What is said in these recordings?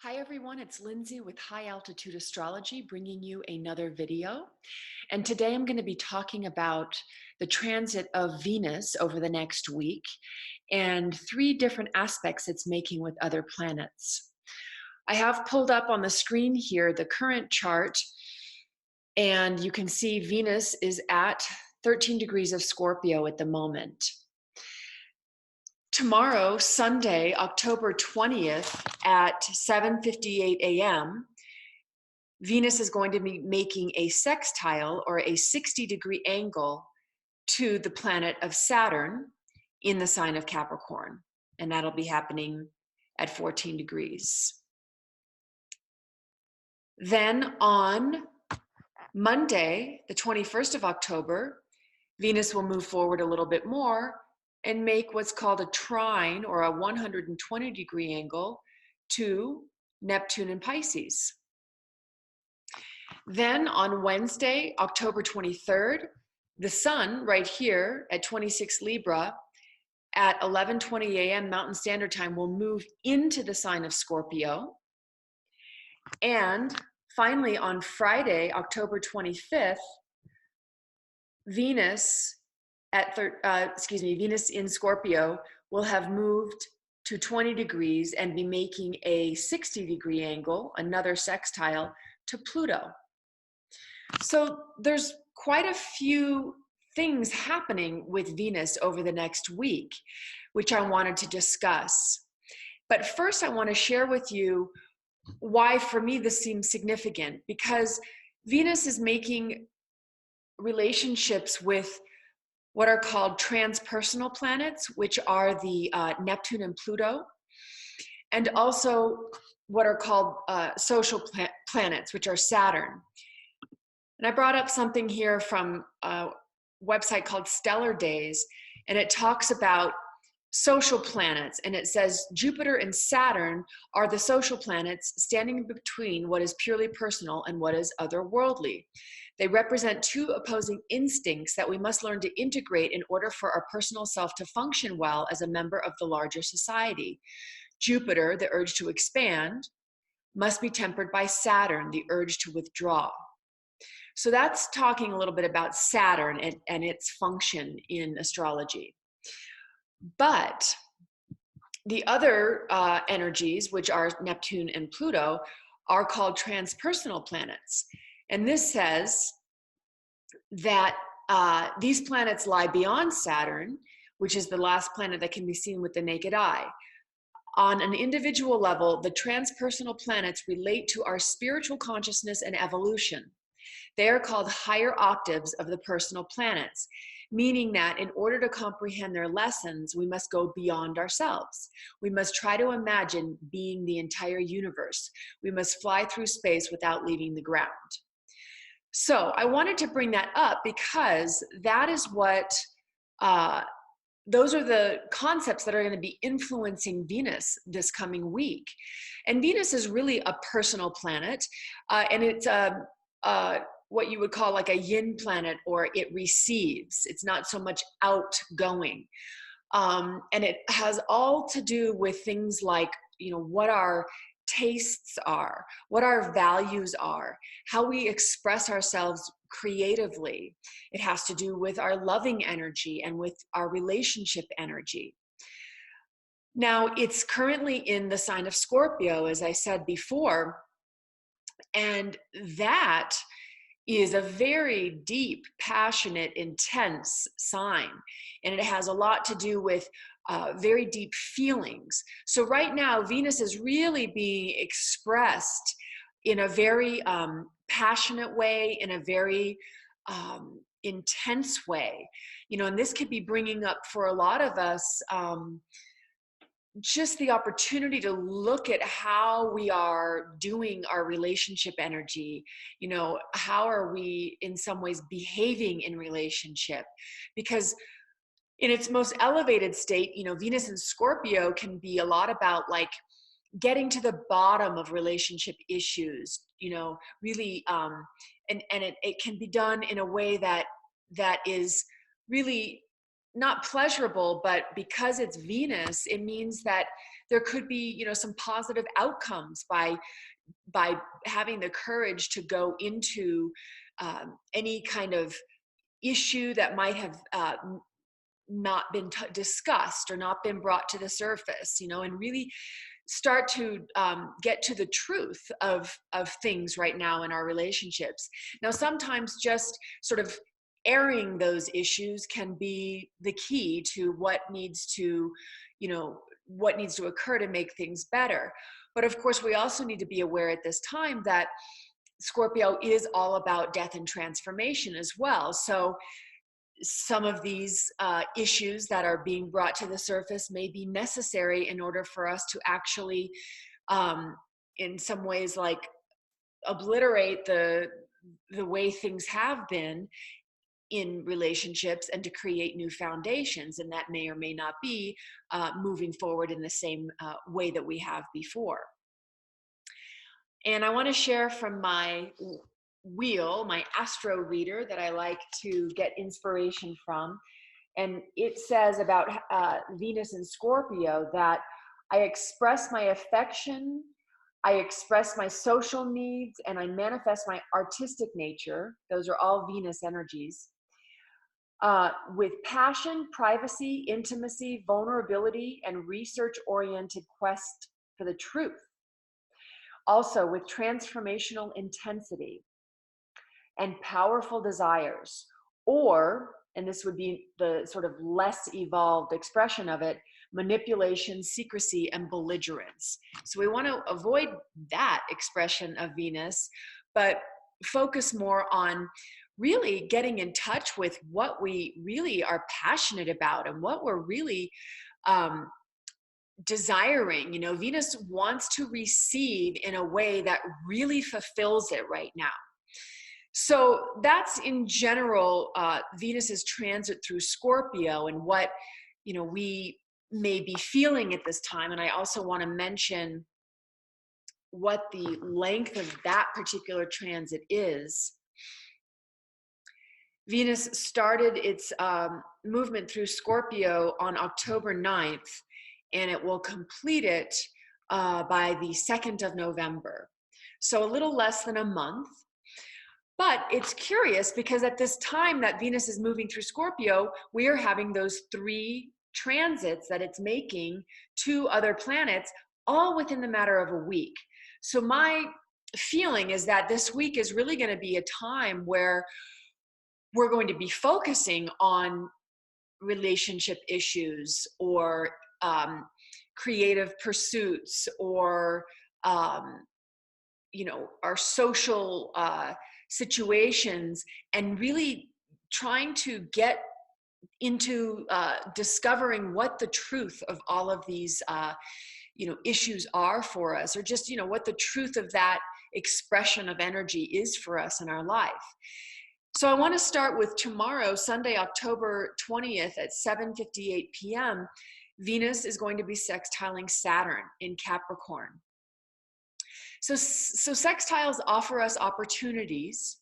Hi everyone, it's Lindsay with High Altitude Astrology bringing you another video. And today I'm going to be talking about the transit of Venus over the next week and three different aspects it's making with other planets. I have pulled up on the screen here the current chart, and you can see Venus is at 13 degrees of Scorpio at the moment. Tomorrow, Sunday, October 20th at 7:58 a.m., Venus is going to be making a sextile or a 60-degree angle to the planet of Saturn in the sign of Capricorn. And that'll be happening at 14 degrees. Then on Monday, the 21st of October, Venus will move forward a little bit more and make what's called a trine or a 120-degree angle to Neptune in Pisces. Then on Wednesday, October 23rd, the sun right here at 26 Libra at 11:20 a.m. Mountain Standard Time will move into the sign of Scorpio. And finally, on Friday, October 25th, Venus Venus in Scorpio will have moved to 20 degrees and be making a 60-degree angle, another sextile, to Pluto. So there's quite a few things happening with Venus over the next week, which I wanted to discuss. But first, I want to share with you why, for me, this seems significant, because Venus is making relationships with what are called transpersonal planets, which are the Neptune and Pluto, and also what are called social planets, which are Saturn. And I brought up something here from a website called Stellar Days, and it talks about social planets, and it says Jupiter and Saturn are the social planets standing between what is purely personal and what is otherworldly. They represent two opposing instincts that we must learn to integrate in order for our personal self to function well as a member of the larger society. Jupiter, the urge to expand, must be tempered by Saturn, the urge to withdraw. So that's talking a little bit about Saturn and its function in astrology. But the other energies, which are Neptune and Pluto, are called transpersonal planets. And this says that these planets lie beyond Saturn, which is the last planet that can be seen with the naked eye. On an individual level, the transpersonal planets relate to our spiritual consciousness and evolution. They are called higher octaves of the personal planets, meaning that in order to comprehend their lessons, we must go beyond ourselves. We must try to imagine being the entire universe. We must fly through space without leaving the ground. So I wanted to bring that up because that is what, those are the concepts that are going to be influencing Venus this coming week. And Venus is really a personal planet, and it's what you would call like a yin planet, or it receives. It's not so much outgoing. And it has all to do with things like, what our tastes are, what our values are, how we express ourselves creatively. It has to do with our loving energy and with our relationship energy. Now, it's currently in the sign of Scorpio, as I said before, and that is a very deep, passionate, intense sign. And it has a lot to do with very deep feelings. So right now, Venus is really being expressed in a very passionate way, in a very intense way. And this could be bringing up for a lot of us just the opportunity to look at how we are doing our relationship energy. How are we in some ways behaving in relationship? Because in its most elevated state, Venus in Scorpio can be a lot about like getting to the bottom of relationship issues, really, and it can be done in a way that is really not pleasurable, but because it's Venus, it means that there could be, you know, some positive outcomes by having the courage to go into any kind of issue that might have not been discussed or not been brought to the surface, you know, and really start to get to the truth of things right now in our relationships. Now, sometimes just sort of airing those issues can be the key to what needs to, you know, what needs to occur to make things better. But of course, we also need to be aware at this time that Scorpio is all about death and transformation as well. So some of these issues that are being brought to the surface may be necessary in order for us to actually, in some ways, like obliterate the way things have been in relationships and to create new foundations. And that may or may not be moving forward in the same way that we have before. And I want to share from my wheel, my astro reader that I like to get inspiration from. And it says about Venus in Scorpio that I express my affection, I express my social needs, and I manifest my artistic nature. Those are all Venus energies. With passion, privacy, intimacy, vulnerability, and research-oriented quest for the truth. Also with transformational intensity and powerful desires, or, and this would be the sort of less evolved expression of it, manipulation, secrecy, and belligerence. So we want to avoid that expression of Venus, but focus more on really getting in touch with what we really are passionate about and what we're really desiring. You know, Venus wants to receive in a way that really fulfills it right now. So that's in general Venus's transit through Scorpio and what, you know, we may be feeling at this time. And I also want to mention what the length of that particular transit is. Venus started its movement through Scorpio on October 9th, and it will complete it by the 2nd of November. So a little less than a month. But it's curious because at this time that Venus is moving through Scorpio, we are having those 3 transits that it's making to other planets, all within the matter of a week. So my feeling is that this week is really going to be a time where we're going to be focusing on relationship issues or creative pursuits or, you know, our social situations, and really trying to get into discovering what the truth of all of these you know, issues are for us, or just, you know, what the truth of that expression of energy is for us in our life. So I want to start with tomorrow, Sunday, October 20th at 7:58 p.m. Venus is going to be sextiling Saturn in Capricorn. So sextiles offer us opportunities,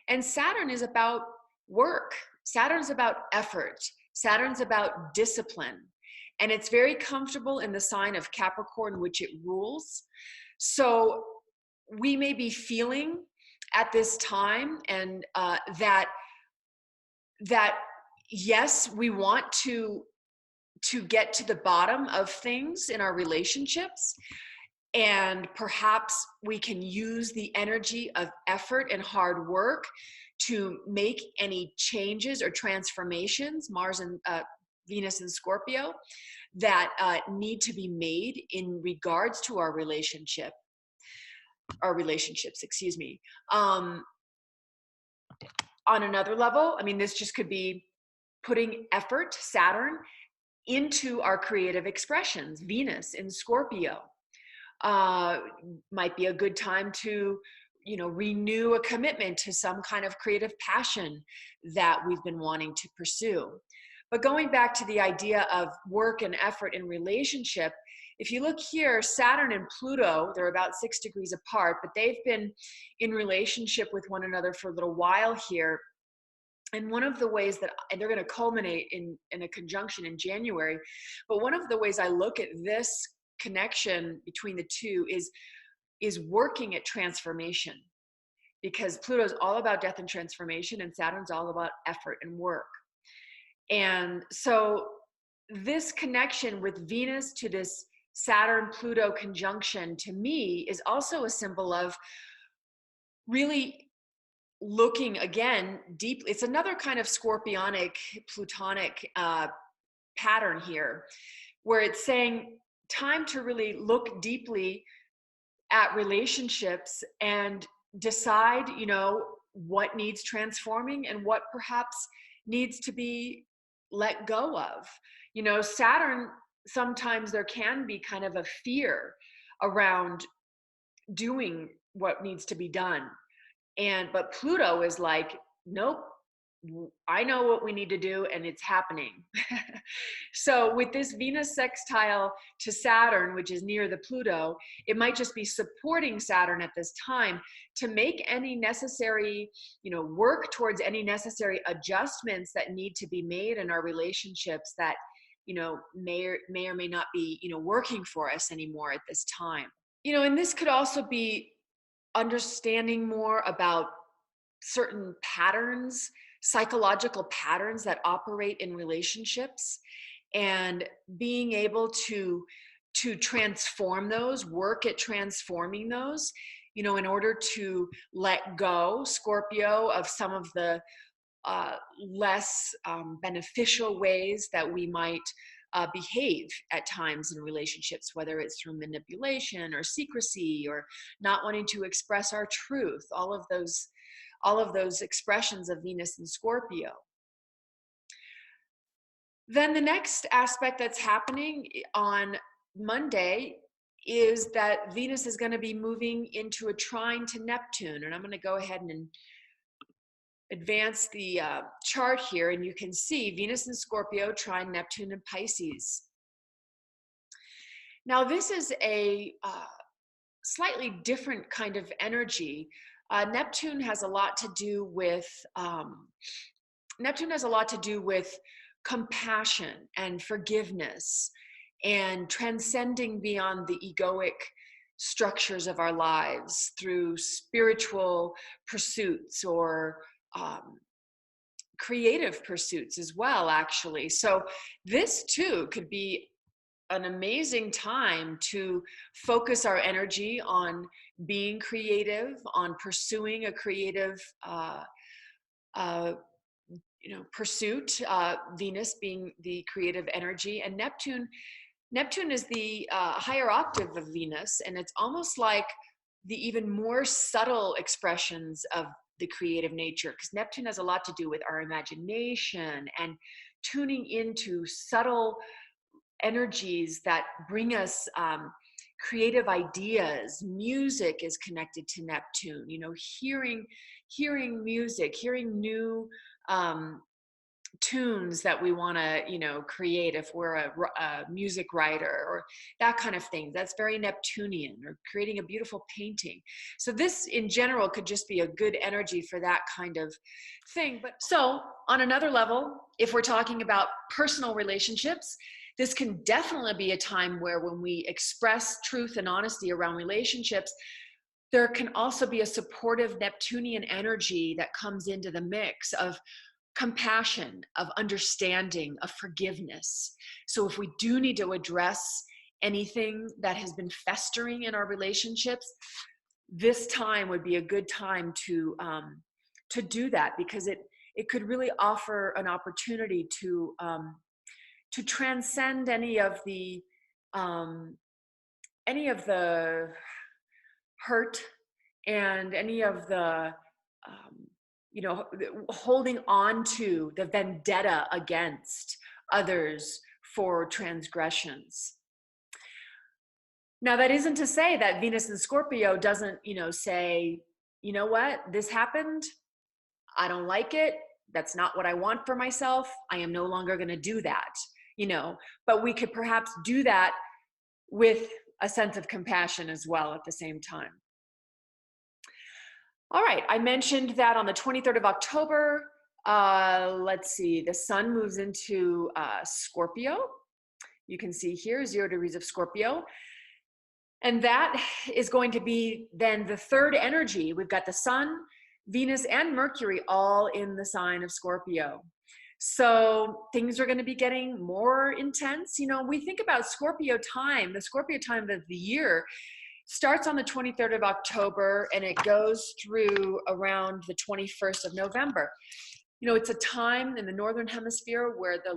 and Saturn is about work. Saturn's about effort. Saturn's about discipline, and it's very comfortable in the sign of Capricorn, which it rules. So we may be feeling at this time, and that yes, we want to get to the bottom of things in our relationships, and perhaps we can use the energy of effort and hard work to make any changes or transformations, Mars and Venus and Scorpio, that need to be made in regards to our relationships, excuse me. On another level, I mean, this just could be putting effort, Saturn, into our creative expressions. Venus in Scorpio might be a good time to, you know, renew a commitment to some kind of creative passion that we've been wanting to pursue. But going back to the idea of work and effort in relationship, if you look here, Saturn and Pluto, they're about 6 degrees apart, but they've been in relationship with one another for a little while here. And one of the ways that, and they're going to culminate in a conjunction in January, but one of the ways I look at this connection between the two is working at transformation, because Pluto is all about death and transformation, and Saturn's all about effort and work. And so this connection with Venus to this Saturn-Pluto conjunction, to me, is also a symbol of really looking again deep. It's another kind of scorpionic, plutonic pattern here, where it's saying time to really look deeply at relationships and decide, you know, what needs transforming and what perhaps needs to be let go of. You know, Saturn, sometimes there can be kind of a fear around doing what needs to be done. But Pluto is like, nope, I know what we need to do, and it's happening. So with this Venus sextile to Saturn, which is near the Pluto, it might just be supporting Saturn at this time to make any necessary, you know, work towards any necessary adjustments that need to be made in our relationships that, you know, may or may not be, you know, working for us anymore at this time. You know, and this could also be understanding more about certain patterns, psychological patterns that operate in relationships, and being able to transform those, work at transforming those, you know, in order to let go, Scorpio, of some of the less beneficial ways that we might behave at times in relationships, whether it's through manipulation or secrecy or not wanting to express our truth, all of those expressions of Venus and Scorpio. Then the next aspect that's happening on Monday is that Venus is going to be moving into a trine to Neptune. And I'm going to go ahead and advance the chart here, and you can see Venus in Scorpio trine Neptune in Pisces. Now this is a slightly different kind of energy. Neptune has a lot to do with compassion and forgiveness and transcending beyond the egoic structures of our lives through spiritual pursuits or creative pursuits as well, actually. So this too could be an amazing time to focus our energy on being creative, on pursuing a creative pursuit, Venus being the creative energy, and Neptune is the higher octave of Venus, and it's almost like the even more subtle expressions of the creative nature, because Neptune has a lot to do with our imagination and tuning into subtle energies that bring us creative ideas. Music is connected to Neptune, you know, hearing music, hearing new tunes that we want to, you know, create if we're a music writer or that kind of thing. That's very Neptunian, or creating a beautiful painting. So this in general could just be a good energy for that kind of thing. But so on another level, if we're talking about personal relationships, this can definitely be a time where when we express truth and honesty around relationships, there can also be a supportive Neptunian energy that comes into the mix of compassion, of understanding, of forgiveness. So if we do need to address anything that has been festering in our relationships, this time would be a good time to do that, because it could really offer an opportunity to transcend any of the hurt and any of the holding on to the vendetta against others for transgressions. Now, that isn't to say that Venus in Scorpio doesn't, say, you know what, this happened, I don't like it, that's not what I want for myself, I am no longer going to do that, but we could perhaps do that with a sense of compassion as well at the same time. All right, I mentioned that on the 23rd of October, Let's see, the sun moves into Scorpio. You can see here 0 degrees of Scorpio. And that is going to be then the third energy. We've got the sun, Venus, and Mercury all in the sign of Scorpio. So things are going to be getting more intense. You know, we think about Scorpio time, the Scorpio time of the year starts on the 23rd of October and it goes through around the 21st of November. You know, it's a time in the Northern Hemisphere where the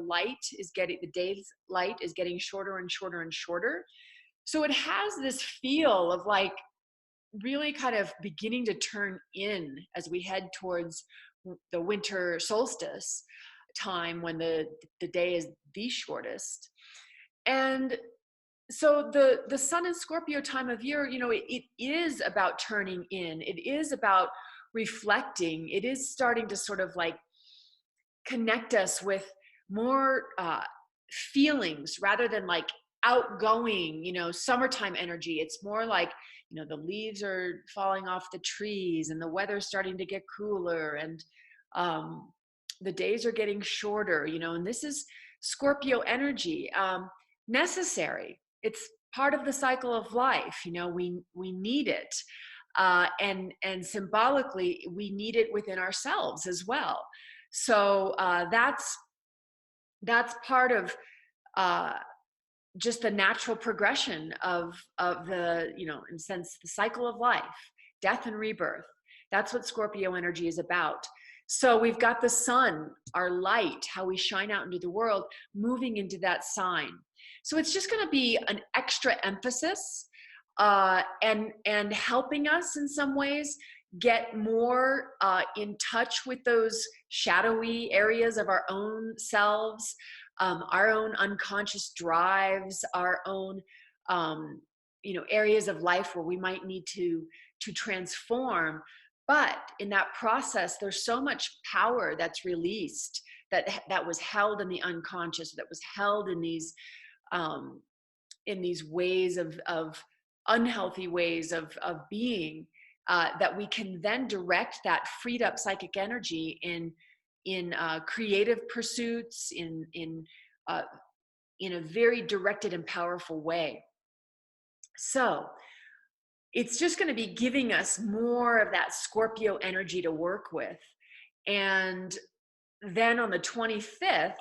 day's light is getting shorter and shorter and shorter. So it has this feel of like really kind of beginning to turn in as we head towards the winter solstice time when the day is the shortest. And so the sun in Scorpio time of year, you know, it is about turning in. It is about reflecting. It is starting to sort of like connect us with more feelings rather than like outgoing, you know, summertime energy. It's more like, you know, the leaves are falling off the trees and the weather's starting to get cooler and the days are getting shorter, you know, and this is Scorpio energy, necessary. It's part of the cycle of life. You know, we need it. And symbolically, we need it within ourselves as well. So that's part of just the natural progression of the, you know, in a sense, the cycle of life, death and rebirth. That's what Scorpio energy is about. So we've got the sun, our light, how we shine out into the world, moving into that sign. So it's just going to be an extra emphasis and helping us in some ways get more in touch with those shadowy areas of our own selves, our own unconscious drives, our own you know, areas of life where we might need to transform. But in that process, there's so much power that's released that was held in the unconscious, that was held in these ways of unhealthy ways of being, that we can then direct that freed up psychic energy in creative pursuits, in a very directed and powerful way. So it's just going to be giving us more of that Scorpio energy to work with. And then on the 25th,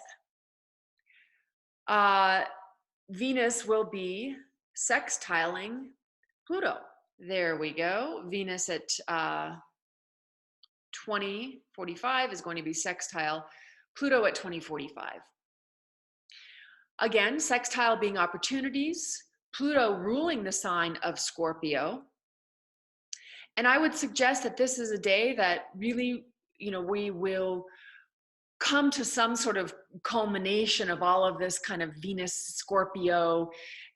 Venus will be sextiling Pluto. There we go. Venus at 2045 is going to be sextile Pluto at 2045. Again, sextile being opportunities, Pluto ruling the sign of Scorpio. And I would suggest that this is a day that really, you know, we will come to some sort of culmination of all of this kind of Venus Scorpio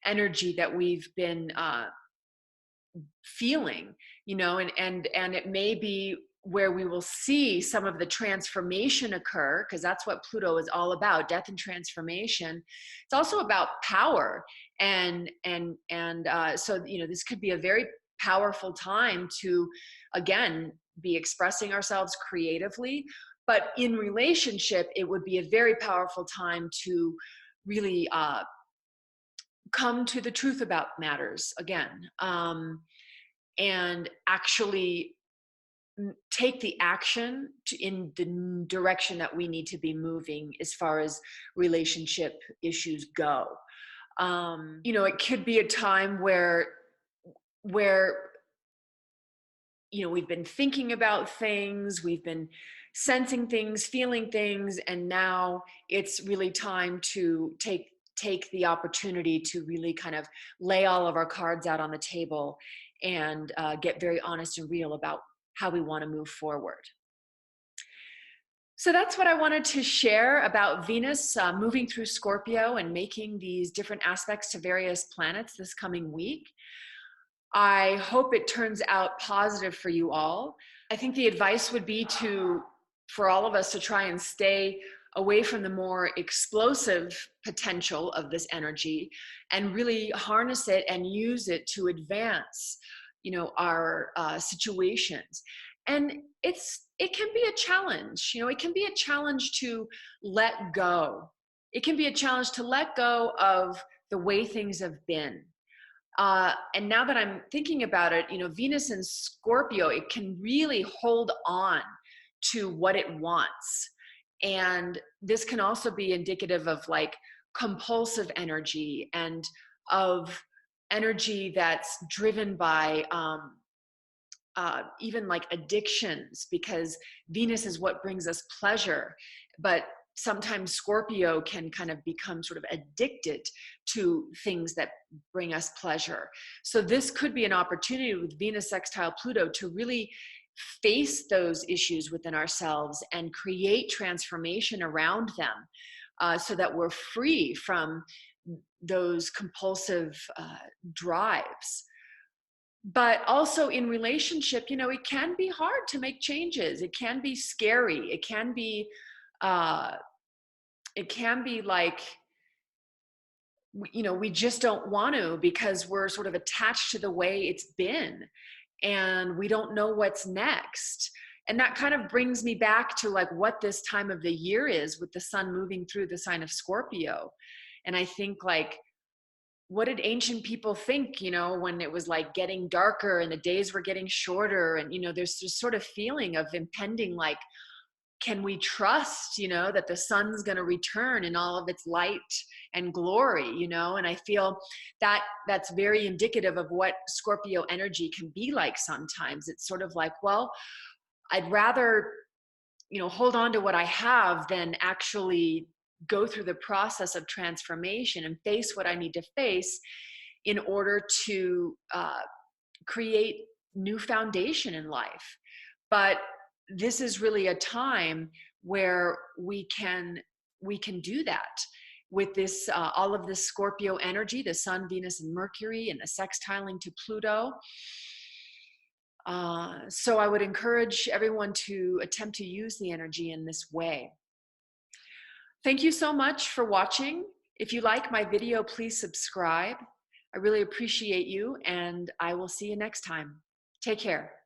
energy that we've been feeling, you know, and it may be where we will see some of the transformation occur, because that's what Pluto is all about, death and transformation. It's also about power, and so, you know, this could be a very powerful time to, again, be expressing ourselves creatively, but in relationship, it would be a very powerful time to really come to the truth about matters again, and actually take the action in the direction that we need to be moving as far as relationship issues go. You know, it could be a time where you know, we've been thinking about things, we've been sensing things, feeling things, and now it's really time to take the opportunity to really kind of lay all of our cards out on the table and get very honest and real about how we want to move forward. So that's what I wanted to share about Venus moving through Scorpio and making these different aspects to various planets this coming week. I hope it turns out positive for you all. I think the advice would be for all of us to try and stay away from the more explosive potential of this energy and really harness it and use it to advance, you know, our situations. And it can be a challenge. You know, it can be a challenge to let go. It can be a challenge to let go of the way things have been. And now that I'm thinking about it, you know, Venus in Scorpio, it can really hold on to what it wants. And this can also be indicative of like compulsive energy and of energy that's driven by even like addictions, because Venus is what brings us pleasure. But sometimes Scorpio can kind of become sort of addicted to things that bring us pleasure. So this could be an opportunity with Venus sextile Pluto to really face those issues within ourselves and create transformation around them, so that we're free from those compulsive drives. But also in relationship, you know, it can be hard to make changes. It can be scary. It can be like, you know, we just don't want to, because we're sort of attached to the way it's been and we don't know what's next. And that kind of brings me back to like what this time of the year is, with the sun moving through the sign of Scorpio. And I think like, what did ancient people think, you know, when it was like getting darker and the days were getting shorter? And, you know, there's this sort of feeling of impending, like, can we trust, you know, that the sun's going to return in all of its light and glory, you know? And I feel that that's very indicative of what Scorpio energy can be like sometimes. It's sort of like, well, I'd rather, you know, hold on to what I have than actually go through the process of transformation and face what I need to face in order to create new foundation in life. But this is really a time where we can do that with this all of this Scorpio energy, the Sun, Venus, and Mercury, and the sextiling to Pluto. So I would encourage everyone to attempt to use the energy in this way. Thank you so much for watching. If you like my video, please subscribe. I really appreciate you, and I will see you next time. Take care.